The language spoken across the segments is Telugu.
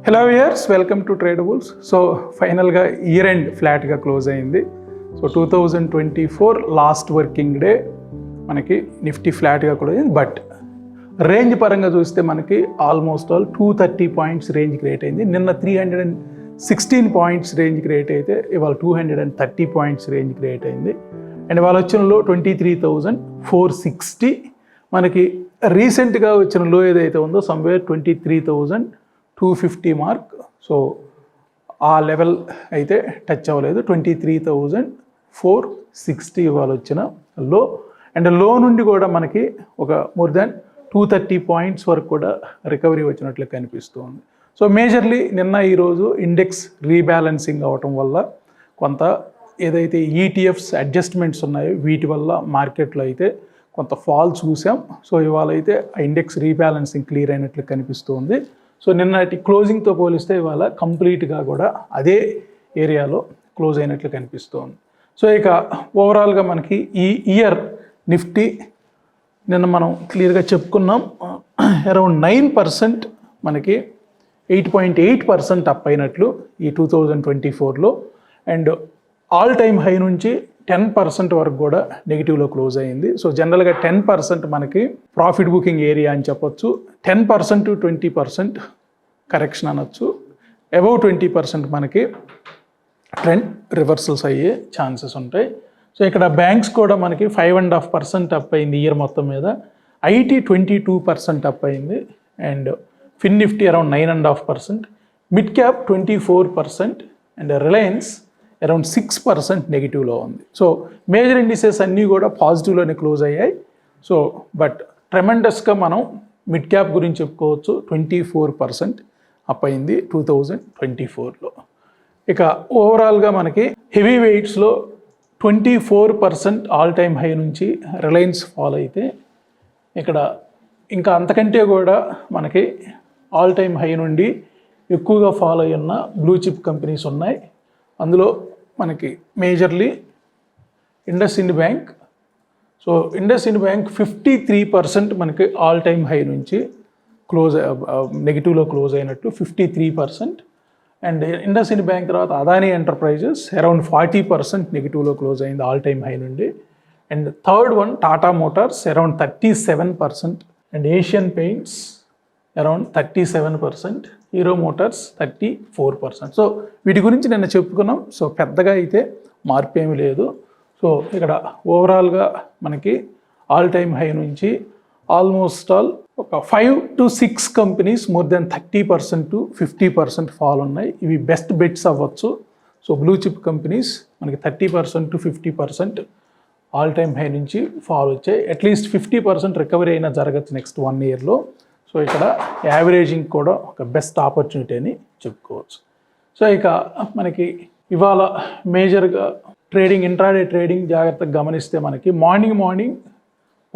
Hello viewers, welcome to Tradables. So ఫైనల్గా ఇయర్ ఎండ్ ఫ్లాట్గా క్లోజ్ అయింది. సో 2024 లాస్ట్ వర్కింగ్ డే మనకి నిఫ్టీ ఫ్లాట్గా క్లోజ్ అయింది. బట్ రేంజ్ పరంగా చూస్తే మనకి almost all 230 points range create అయింది. నిన్న 316 పాయింట్స్ రేంజ్ క్రియేట్ అయితే ఇవాళ 230 పాయింట్స్ రేంజ్ క్రియేట్ అయింది. అండ్ ఇవాళ వచ్చిన లో 23,460. మనకి రీసెంట్గా వచ్చిన లో ఏదైతే ఉందో సమ్వేర్ 23,250 మార్క్. సో ఆ లెవెల్ అయితే టచ్ అవ్వలేదు. 23,460 ఇవాళ వచ్చిన లో. అండ్ లో నుండి కూడా మనకి ఒక మోర్ దాన్ 230 పాయింట్స్ వరకు కూడా రికవరీ వచ్చినట్లు కనిపిస్తుంది. సో మేజర్లీ నిన్న ఈరోజు ఇండెక్స్ రీబ్యాలెన్సింగ్ అవటం వల్ల కొంత ఏదైతే ఈటీఎఫ్స్ అడ్జస్ట్మెంట్స్ ఉన్నాయో వీటి వల్ల మార్కెట్లో అయితే కొంత ఫాల్ చూసాం. సో ఇవాళ అయితే ఆ ఇండెక్స్ రీబ్యాలెన్సింగ్ క్లియర్ అయినట్లు కనిపిస్తుంది. సో నిన్నటి క్లోజింగ్తో పోలిస్తే ఇవాళ కంప్లీట్గా కూడా అదే ఏరియాలో క్లోజ్ అయినట్లు కనిపిస్తుంది. సో ఇక ఓవరాల్గా మనకి ఈ ఇయర్ నిఫ్టీ నిన్న మనం క్లియర్గా చెప్పుకున్నాం, అరౌండ్ 9% మనకి 8.8% అప్ అయినట్లు ఈ 2024లో. అండ్ ఆల్ టైమ్ హై నుంచి 10% వరకు కూడా నెగిటివ్లో క్లోజ్ అయ్యింది. సో జనరల్గా 10% మనకి ప్రాఫిట్ బుకింగ్ ఏరియా అని చెప్పొచ్చు. 10% to 20% కరెక్షన్ అనొచ్చు. అబౌవ్ 20% మనకి ట్రెండ్ రివర్సల్స్ అయ్యే ఛాన్సెస్ ఉంటాయి. సో ఇక్కడ బ్యాంక్స్ కూడా మనకి 5.5% అప్ అయింది ఇయర్ మొత్తం మీద. ఐటీ 22% అప్ అయింది. And Fin Nifty around 9.5%, mid cap 24%, and Reliance around 6% నెగిటివ్లో ఉంది. సో మేజర్ ఇండిసెస్ అన్నీ కూడా పాజిటివ్లోనే క్లోజ్ అయ్యాయి. సో బట్ ట్రెమెండస్గా మనం మిడ్ క్యాప్ గురించి చెప్పుకోవచ్చు. 24% అప్ అయింది 2024లో. ఇక ఓవరాల్గా మనకి హెవీ వెయిట్స్లో 24% ఆల్ టైమ్ హై నుంచి రిలయన్స్ ఫాల్ అయితే, ఇక్కడ ఇంకా అంతకంటే కూడా మనకి ఆల్ టైమ్ హై నుండి ఎక్కువగా ఫాలో అయి ఉన్న బ్లూ చిప్ కంపెనీస్ ఉన్నాయి. అందులో మనకి majorly IndusInd bank. So IndusInd bank 53% మనకి ఆల్ టైమ్ హై నుంచి నెగిటివ్లో క్లోజ్ అయినట్టు 53%. అండ్ ఇండస్ ఇండ్ బ్యాంక్ తర్వాత అదానీ ఎంటర్ప్రైజెస్ అరౌండ్ 40% నెగిటివ్లో క్లోజ్ అయింది ఆల్ టైమ్ హై నుండి. And third one Tata Motors around 37%, and Asian paints around 37%, hero Motors 34%. So వీటి గురించి నిన్న చెప్పుకున్నాం. సో పెద్దగా అయితే మార్పు ఏమీ లేదు. సో ఇక్కడ ఓవరాల్గా మనకి ఆల్ టైమ్ హై నుంచి ఆల్మోస్ట్ ఆల్ ఒక 5 to 6 companies more than 30% to 50% fall ఉన్నాయి. ఇవి బెస్ట్ బెట్స్ అవ్వచ్చు. సో బ్లూ చిప్ కంపెనీస్ మనకి 30% to 50% ఆల్ టైమ్ హై నుంచి ఫాల్ వచ్చాయి. అట్లీస్ట్ 50% రికవరీ అయినా జరగచ్చు నెక్స్ట్ 1 yearలో. సో ఇక్కడ యావరేజింగ్ కూడా ఒక బెస్ట్ ఆపర్చునిటీ అని చెప్పుకోవచ్చు. సో ఇక మనకి ఇవాళ మేజర్గా ట్రేడింగ్, ఇంట్రాడే ట్రేడింగ్ జాగ్రత్తగా గమనిస్తే మనకి మార్నింగ్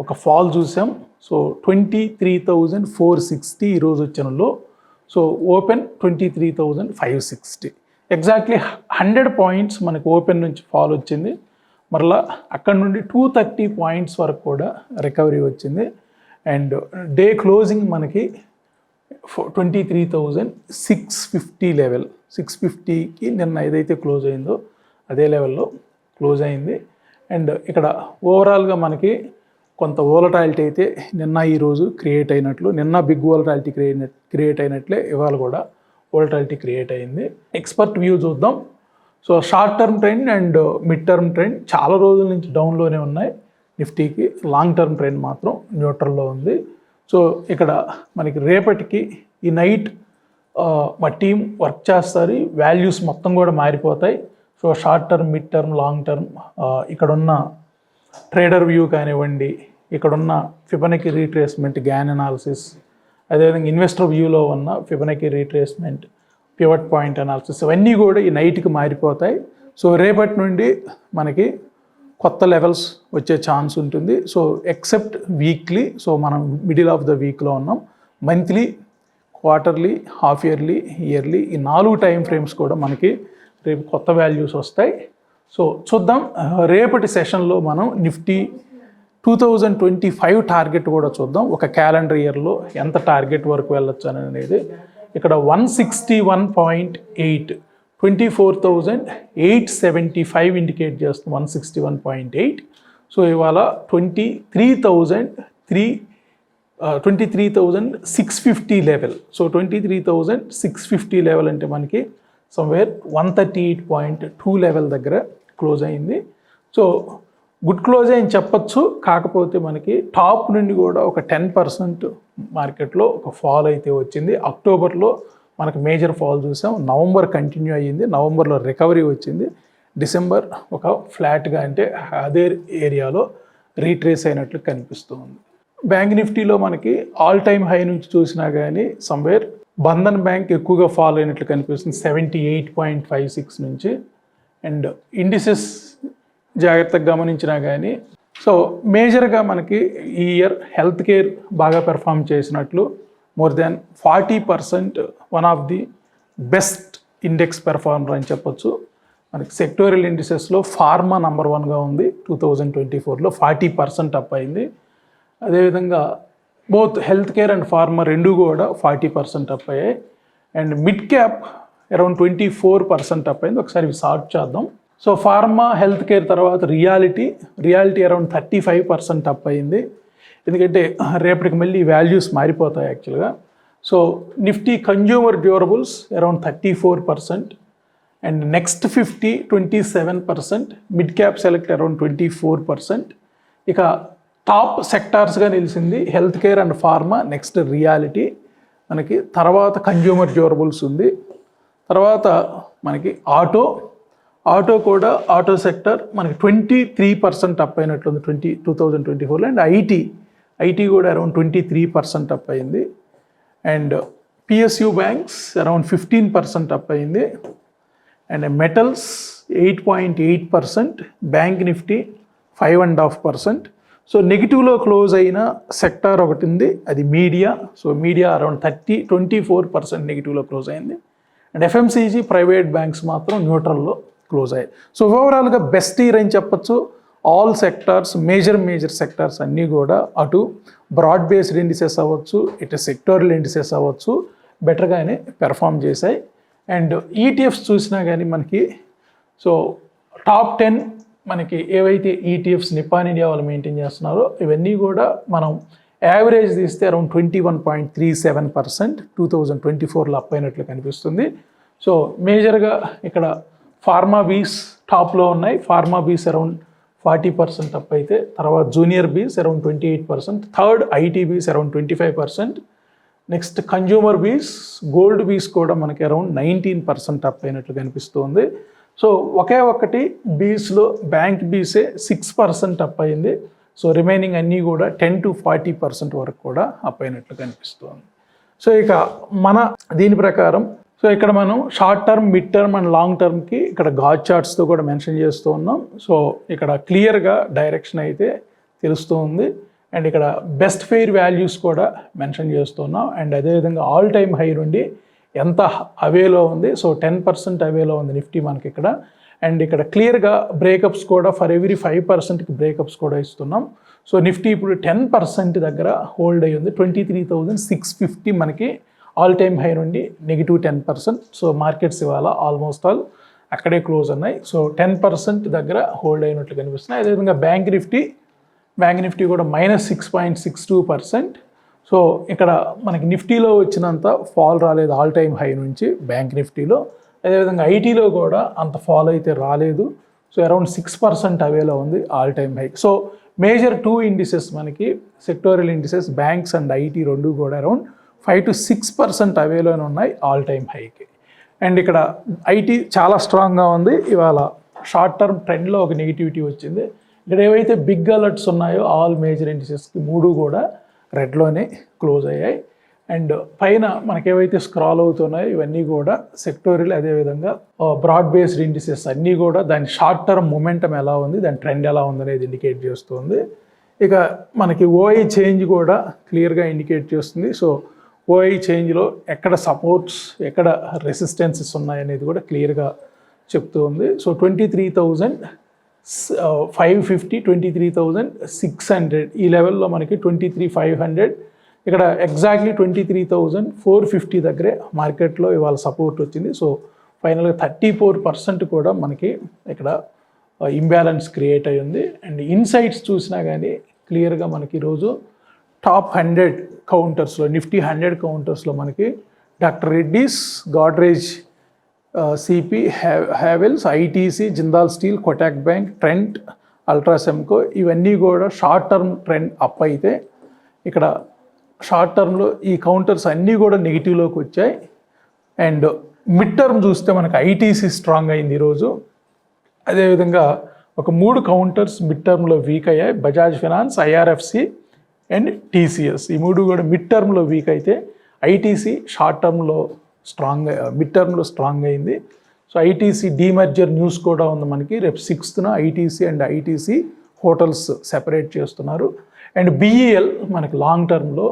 ఒక ఫాల్ చూసాం. సో 23,460 ఈరోజు వచ్చినలో. So open 23,560. ఎగ్జాక్ట్లీ 100 పాయింట్స్ మనకి ఓపెన్ నుంచి ఫాల్ వచ్చింది. మరలా అక్కడ నుండి 230 పాయింట్స్ వరకు కూడా రికవరీ వచ్చింది. అండ్ డే క్లోజింగ్ మనకి 23,650 లెవెల్, 650కి నిన్న ఏదైతే క్లోజ్ అయిందో అదే లెవెల్లో క్లోజ్ అయింది. అండ్ ఇక్కడ ఓవరాల్గా మనకి కొంత వోలటాలిటీ అయితే నిన్న ఈరోజు క్రియేట్ అయినట్లు, నిన్న బిగ్ వోలటాలిటీ క్రియేట్ అయినట్లే ఇవాళ కూడా వోలటాలిటీ క్రియేట్ అయింది. ఎక్స్పర్ట్ వ్యూ చూద్దాం. So short term trend and mid term trend చాలా రోజుల నుంచి డౌన్లోనే ఉన్నాయి నిఫ్టీకి. లాంగ్ టర్మ్ ట్రెండ్ మాత్రం న్యూట్రల్లో ఉంది. సో ఇక్కడ మనకి రేపటికి ఈ నైట్ మా టీం వర్క్ చేస్తారు. వాల్యూస్ మొత్తం కూడా మారిపోతాయి. So short term, mid term, long term, ఇక్కడున్న ట్రేడర్ వ్యూ కానివ్వండి, ఇక్కడున్న ఫిబొనాకీ రీట్రేస్మెంట్, గ్యాన్ అనాలిసిస్, అదేవిధంగా ఇన్వెస్టర్ వ్యూలో ఉన్న Fibonacci retracement, pivot point analysis, ఇవన్నీ కూడా ఈ నైట్కి మారిపోతాయి. సో రేపటి నుండి మనకి కొత్త లెవెల్స్ వచ్చే ఛాన్స్ ఉంటుంది. సో ఎక్సెప్ట్ వీక్లీ, సో మనం మిడిల్ ఆఫ్ ద వీక్లో ఉన్నాం. మంత్లీ, క్వార్టర్లీ, హాఫ్ ఇయర్లీ ఈ 4 టైం ఫ్రేమ్స్ కూడా మనకి రేపు కొత్త వాల్యూస్ వస్తాయి. సో చూద్దాం. రేపటి సెషన్లో మనం నిఫ్టీ 2025 టార్గెట్ కూడా చూద్దాం. ఒక క్యాలెండర్ ఇయర్లో ఎంత టార్గెట్ వరకు వెళ్ళొచ్చు అనేది. ఇక్కడ 161.8, 24,875 ఇండికేట్ చేస్తుంది 161.8. సో ఇవాళ 23,650 లెవెల్. సో 23,650 లెవెల్ అంటే మనకి సమ్వేర్ 138.2 లెవెల్ దగ్గర క్లోజ్ అయింది. సో గుడ్ క్లోజ్ అని చెప్పచ్చు. కాకపోతే మనకి టాప్ నుండి కూడా ఒక 10% మార్కెట్లో ఒక ఫాల్ అయితే వచ్చింది. అక్టోబర్లో మనకు మేజర్ ఫాల్ చూసాం, నవంబర్ కంటిన్యూ అయ్యింది, నవంబర్లో రికవరీ వచ్చింది, డిసెంబర్ ఒక ఫ్లాట్గా అంటే అదే ఏరియాలో రీట్రేస్ అయినట్లు కనిపిస్తుంది. బ్యాంక్ నిఫ్టీలో మనకి ఆల్ టైమ్ హై నుంచి చూసినా కానీ సమ్వేర్ బంధన్ బ్యాంక్ ఎక్కువగా ఫాల్ అయినట్లు కనిపిస్తుంది 78.56 నుంచి. అండ్ ఇండిసెస్ జాగ్రత్తగా గమనించినా కానీ సో మేజర్గా మనకి ఈ ఇయర్ హెల్త్ కేర్ బాగా పెర్ఫామ్ చేసినట్లు, more than 40% one of the best index performer అని చెప్పొచ్చు. మనకి సెక్టోరియల్ ఇండిసెస్లో ఫార్మా నంబర్ 1గా ఉంది. 2024లో 40% అప్ అయింది. అదేవిధంగా both health care and pharma రెండు కూడా 40% అప్ అయ్యాయి. And mid cap around 24% up అయింది. ఒకసారి సార్ట్ చేద్దాం. సో ఫార్మా, హెల్త్ కేర్ తర్వాత రియాలిటీ అరౌండ్ 35% అప్ అయింది. ఎందుకంటే రేపటికి మళ్ళీ వాల్యూస్ మారిపోతాయి యాక్చువల్గా. So Nifty consumer durables around 34%, and next 50 27%, mid cap select around 24%. ఇక టాప్ సెక్టార్స్గా నిలిచింది health care and pharma, next reality, మనకి తర్వాత కన్జ్యూమర్ డ్యూరబుల్స్ ఉంది, తర్వాత మనకి ఆటో కూడా ఆటో సెక్టర్ మనకి 23% అప్ అయినట్లుంది 2024లో. అండ్ ఐటీ కూడా అరౌండ్ 23% అప్ అయింది. And PSU banks around 15% up అయింది. And metals 8.8%, bank Nifty 5.5%. So నెగిటివ్లో క్లోజ్ అయిన సెక్టార్ ఒకటి ఉంది, అది మీడియా. సో మీడియా అరౌండ్ 24% నెగిటివ్లో క్లోజ్ అయింది. అండ్ ఎఫ్ఎంసీజీ, ప్రైవేట్ బ్యాంక్స్ మాత్రం న్యూట్రల్లో క్లోజ్ అయ్యాయి. సో ఓవరాల్గా బెస్ట్ ఇయర్ అని చెప్పచ్చు. ఆల్ సెక్టార్స్, మేజర్ సెక్టార్స్ అన్నీ కూడా అటు బ్రాడ్ బేస్డ్ ఇండిసెస్ అవ్వచ్చు, ఇటు సెక్టోరియల్ ఇండిసెస్ అవ్వచ్చు, బెటర్గానే పెర్ఫామ్ చేశాయి. అండ్ ఈటీఎఫ్స్ చూసినా కానీ మనకి సో టాప్ 10 మనకి ఏవైతే ఈటీఎఫ్స్ నిప్పాన్ ఇండియా వాళ్ళు మెయింటైన్ చేస్తున్నారో ఇవన్నీ కూడా మనం యావరేజ్ తీస్తే అరౌండ్ 21.37% 2024లో అప్ అయినట్లు కనిపిస్తుంది. సో మేజర్గా ఇక్కడ ఫార్మా బీస్ టాప్లో ఉన్నాయి. ఫార్మా బీస్ అరౌండ్ 40% అప్ అయితే, తర్వాత జూనియర్ బీస్ అరౌండ్ 28%, థర్డ్ ఐటీ బీస్ అరౌండ్ 25%, నెక్స్ట్ కన్జ్యూమర్ బీస్, గోల్డ్ బీస్ కూడా మనకి అరౌండ్ 19% అప్ అయినట్లు కనిపిస్తుంది. సో ఒకే ఒక్కటి బీస్లో బ్యాంక్ బీసే 6% అప్ అయింది. సో రిమైనింగ్ అన్నీ కూడా 10 to 40% వరకు కూడా అప్ అయినట్లు కనిపిస్తుంది. సో ఇక మన దీని ప్రకారం సో ఇక్కడ మనం short term, mid term and long టర్మ్కి ఇక్కడ గాడ్ చార్ట్స్తో కూడా మెన్షన్ చేస్తూ ఉన్నాం. సో ఇక్కడ క్లియర్గా డైరెక్షన్ అయితే తెలుస్తూ ఉంది. అండ్ ఇక్కడ బెస్ట్ ఫెయిర్ వాల్యూస్ కూడా మెన్షన్ చేస్తున్నాం. అండ్ అదేవిధంగా ఆల్ టైమ్ హై నుండి ఎంత అవేలో ఉంది, సో 10% అవేలో ఉంది నిఫ్టీ మనకి ఇక్కడ. అండ్ ఇక్కడ క్లియర్గా బ్రేకప్స్ కూడా ఫర్ ఎవ్రీ 5%కి బ్రేకప్స్ కూడా ఇస్తున్నాం. సో నిఫ్టీ ఇప్పుడు 10% దగ్గర హోల్డ్ అయ్యి ఉంది. 23,650 మనకి ఆల్ టైమ్ హై నుండి -10%. సో మార్కెట్స్ ఇవాళ ఆల్మోస్ట్ ఆల్ అక్కడే క్లోజ్ ఉన్నాయి. సో 10% దగ్గర హోల్డ్ అయినట్లు కనిపిస్తున్నాయి. అదేవిధంగా బ్యాంక్ నిఫ్టీ కూడా -6.62%. సో ఇక్కడ మనకి నిఫ్టీలో వచ్చినంత ఫాల్ రాలేదు ఆల్ టైమ్ హై నుంచి బ్యాంక్ నిఫ్టీలో. అదేవిధంగా ఐటీలో కూడా అంత ఫాల్ అయితే రాలేదు. సో అరౌండ్ 6% అవేలో ఉంది all time high. So major 2 indices మనకి sectoral indices, banks and IT రెండు కూడా అరౌండ్ 5 to 6% అవేలోనే ఉన్నాయి ఆల్ టైమ్ హైకి. అండ్ ఇక్కడ ఐటీ చాలా స్ట్రాంగ్గా ఉంది. ఇవాళ షార్ట్ టర్మ్ ట్రెండ్లో ఒక నెగిటివిటీ వచ్చింది. ఇక్కడ ఏవైతే బిగ్ అలర్ట్స్ ఉన్నాయో ఆల్ మేజర్ ఇండిసెస్కి 3 కూడా రెడ్లోనే క్లోజ్ అయ్యాయి. అండ్ పైన మనకేవైతే స్క్రాల్ అవుతున్నాయో ఇవన్నీ కూడా సెక్టోరియల్, అదేవిధంగా బ్రాడ్ బేస్డ్ ఇండిసెస్ అన్నీ కూడా దాని షార్ట్ టర్మ్ మొమెంటం ఎలా ఉంది, దాని ట్రెండ్ ఎలా ఉంది అనేది ఇండికేట్ చేస్తుంది. ఇక మనకి ఓఐ చేంజ్ కూడా క్లియర్గా ఇండికేట్ చేస్తుంది. సో ఓఐ చేంజ్లో ఎక్కడ సపోర్ట్స్, ఎక్కడ రెసిస్టెన్సెస్ ఉన్నాయనేది కూడా క్లియర్గా చెప్తూ ఉంది. సో 23,550, 23,600 ఈ లెవెల్లో మనకి 23,500, ఇక్కడ ఎగ్జాక్ట్లీ 23,450 దగ్గరే మార్కెట్లో ఇవాళ సపోర్ట్ వచ్చింది. సో ఫైనల్గా 34% కూడా మనకి ఇక్కడ ఇంబ్యాలెన్స్ క్రియేట్ అయ్యి ఉంది. అండ్ ఇన్సైట్స్ చూసినా కానీ క్లియర్గా మనకి ఈరోజు టాప్ 100 కౌంటర్స్లో, నిఫ్టీ 100 కౌంటర్స్లో మనకి doctor Reddy's, Godrej, CP, Havells, ITC, Jindal steel, Kotak bank, Trent, UltraCemCo ఇవన్నీ కూడా షార్ట్ టర్మ్ ట్రెండ్ అప్ అయితే ఇక్కడ షార్ట్ టర్మ్లో ఈ కౌంటర్స్ అన్నీ కూడా నెగిటివ్లోకి వచ్చాయి. అండ్ మిడ్ టర్మ్ చూస్తే మనకు ఐటీసీ స్ట్రాంగ్ అయింది ఈరోజు. అదేవిధంగా ఒక 3 కౌంటర్స్ మిడ్ టర్మ్లో వీక్ అయ్యాయి, Bajaj finance, IRFC and TCS. ఈ 3 కూడా మిడ్ టర్మ్లో వీక్ అయితే ఐటీసీ షార్ట్ టర్మ్లో మిడ్ టర్మ్లో స్ట్రాంగ్ అయింది. సో ఐటీసీ డీమర్జర్ న్యూస్ కూడా ఉంది మనకి. రేపు 6th ITC and ITC hotels separate చేస్తున్నారు. అండ్ బిఈఎల్ మనకి లాంగ్ టర్మ్లో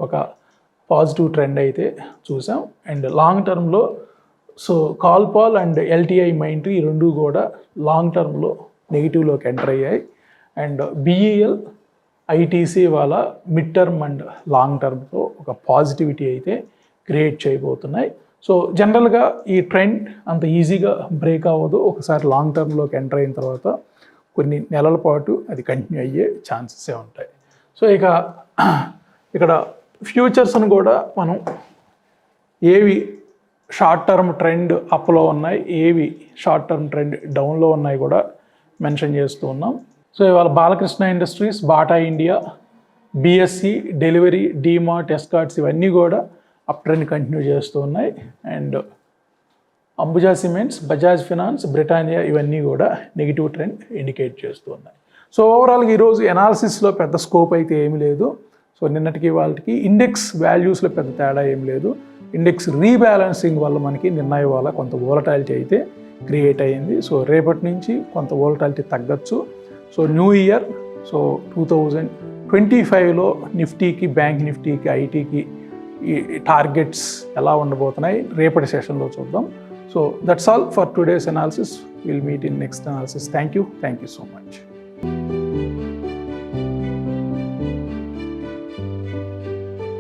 ఒక పాజిటివ్ ట్రెండ్ అయితే చూసాం. అండ్ లాంగ్ టర్మ్లో సో కాల్పాల్ అండ్ ఎల్టీఐ మైంట్రీ ఈ 2 కూడా లాంగ్ టర్మ్లో నెగిటివ్లోకి ఎంటర్ అయ్యాయి. అండ్ బిఈఎల్, ఐటీసీ వాళ్ళ మిడ్ టర్మ్ అండ్ లాంగ్ టర్మ్లో ఒక పాజిటివిటీ అయితే క్రియేట్ చేయబోతున్నాయి. సో జనరల్గా ఈ ట్రెండ్ అంత ఈజీగా బ్రేక్ అవ్వదు. ఒకసారి లాంగ్ టర్మ్లోకి ఎంటర్ అయిన తర్వాత కొన్ని నెలల పాటు అది కంటిన్యూ అయ్యే ఛాన్సెసే ఉంటాయి. సో ఇక్కడ ఫ్యూచర్స్ను కూడా మనం ఏవి షార్ట్ టర్మ్ ట్రెండ్ అప్లో ఉన్నాయి, ఏవి షార్ట్ టర్మ్ ట్రెండ్ డౌన్లో ఉన్నాయి కూడా మెన్షన్ చేస్తూ ఉన్నాం. సో ఇవాళ Balakrishna industries, Bata India, BSc, delivery, DMart, escorts ఇవన్నీ కూడా అప్ ట్రెండ్ కంటిన్యూ చేస్తూ ఉన్నాయి. And Ambuja cements, Bajaj finance, Britannia ఇవన్నీ కూడా నెగిటివ్ ట్రెండ్ ఇండికేట్ చేస్తూ ఉన్నాయి. సో ఓవరాల్గా ఈరోజు ఎనాలిసిస్లో పెద్ద స్కోప్ అయితే ఏమీ లేదు. సో నిన్నటికి వాళ్ళకి ఇండెక్స్ వాల్యూస్లో పెద్ద తేడా ఏం లేదు. ఇండెక్స్ రీబ్యాలెన్సింగ్ వల్ల మనకి నిన్న ఇవాళ కొంత వోలటాలిటీ అయితే క్రియేట్ అయ్యింది. సో రేపటి నుంచి కొంత వోలటాలిటీ తగ్గచ్చు. సో న్యూ ఇయర్, సో 2025లో నిఫ్టీకి, బ్యాంక్ నిఫ్టీకి, ఐటీకి ఈ టార్గెట్స్ ఎలా ఉండబోతున్నాయి రేపటి సెషన్లో చూద్దాం. So that's all for today's analysis. Will meet in next analysis. Thank you so much.